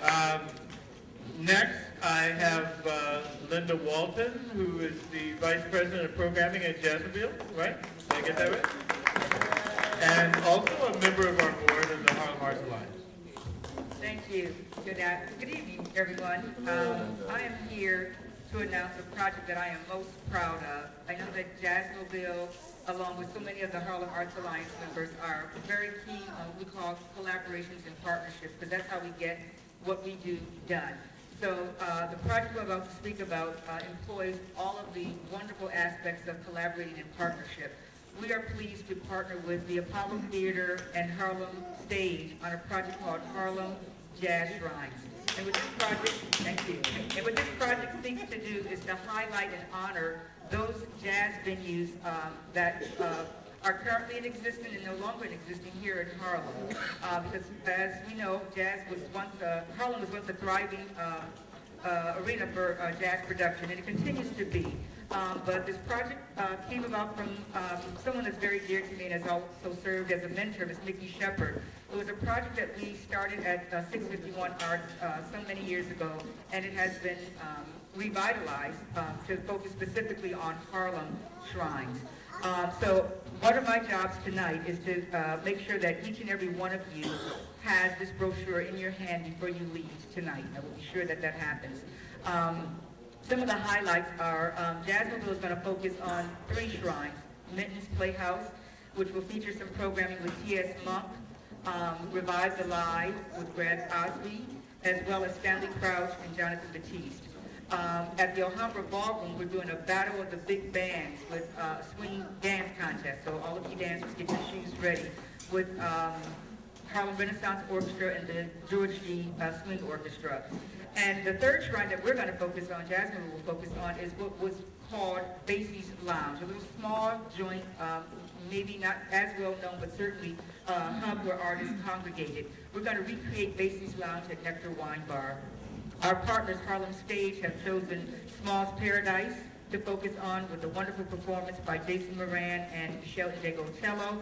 Um, Next, I have Linda Walton, who is the Vice President of Programming at Jacksonville, right? Did I get that right? And also a member of our board of the Harlem Arts Alliance. Thank you. Good evening, everyone. I am here to announce a project that I am most proud of. I know that Jacksonville, along with so many of the Harlem Arts Alliance members, are very keen on what we call collaborations and partnerships, because that's how we get what we do done. So the project I'm about to speak about employs all of the wonderful aspects of collaborating and partnership. We are pleased to partner with the Apollo Theater and Harlem Stage on a project called Harlem Jazz Shrines. And what this project, thank you. And what this project seeks to do is to highlight and honor those jazz venues that are currently in existence and no longer in existence here in Harlem. Because as we know, Harlem was once a thriving arena for jazz production, and it continues to be. But this project came about from someone that's very dear to me and has also served as a mentor, Ms. Mickey Shepard. It was a project that we started at 651 Arts so many years ago, and it has been revitalized to focus specifically on Harlem shrines. So one of my jobs tonight is to make sure that each and every one of you has this brochure in your hand before you leave tonight. I will be sure that that happens. Some of the highlights are Jacksonville is going to focus on 3 shrines. Minton's Playhouse, which will feature some programming with T.S. Monk, Revives Alive with Brad Osby, as well as Stanley Crouch and Jonathan Batiste. At the Alhambra Ballroom, we're doing a battle of the big bands with a swing dance contest. So all of you dancers get your shoes ready with Harlem Renaissance Orchestra and the George G. Swing Orchestra. And the 3rd shrine that we're going to focus on, Jasmine will focus on, is what was called Basie's Lounge, a little small joint, maybe not as well known, but certainly a hub where artists congregated. We're going to recreate Basie's Lounge at Nectar Wine Bar. Our partners, Harlem Stage, have chosen Small's Paradise to focus on with a wonderful performance by Jason Moran and Michelle Degotello,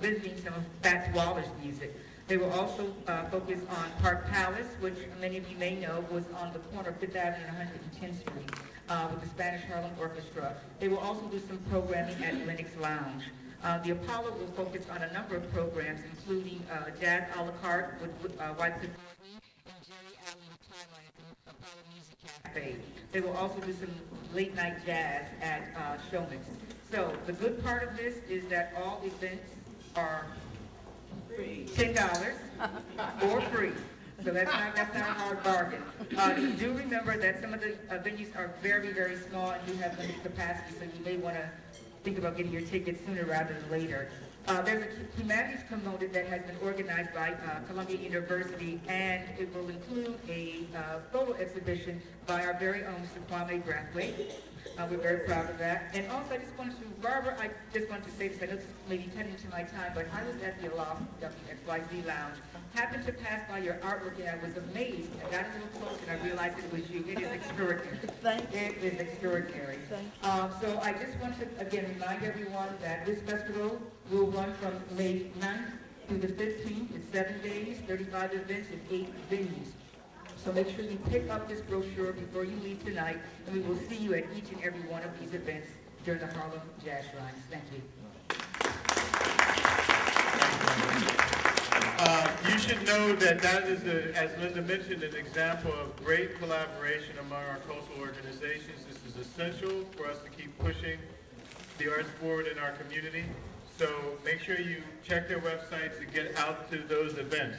visiting some of Fats Waller's music. They will also focus on Park Palace, which many of you may know was on the corner of 5th Avenue and 110th Street with the Spanish Harlem Orchestra. They will also do some programming at Lennox Lounge. The Apollo will focus on a number of programs, including Jazz a la carte with White and Jerry Allen at the Apollo Music Cafe. They will also do some late night jazz at Showman's. So the good part of this is that all events are $10 or free. So that's not a hard bargain. Do remember that some of the venues are very, very small and do have limited capacity, so you may want to think about getting your tickets sooner rather than later. There's a humanities component that has been organized by Columbia University, and it will include a photo exhibition by our very own Mr. Kwame Brathwaite. We're very proud of that. And also, I just wanted to, Barbara, I just wanted to say this, I know this is maybe tending to my time, but I was at the Aloft WXYZ Lounge, happened to pass by your artwork, and I was amazed. I got a little close, and I realized it was you. It is extraordinary. Thank you. It is extraordinary. So I just want to, again, remind everyone that this festival will run from May 9th through the 15th. It's 7 days, 35 events, and 8 venues. So make sure you pick up this brochure before you leave tonight, and we will see you at each and every one of these events during the Harlem Jazz Shrines. Thank you. You should know that that is, as Linda mentioned, an example of great collaboration among our cultural organizations. This is essential for us to keep pushing the arts forward in our community. So make sure you check their websites to get out to those events.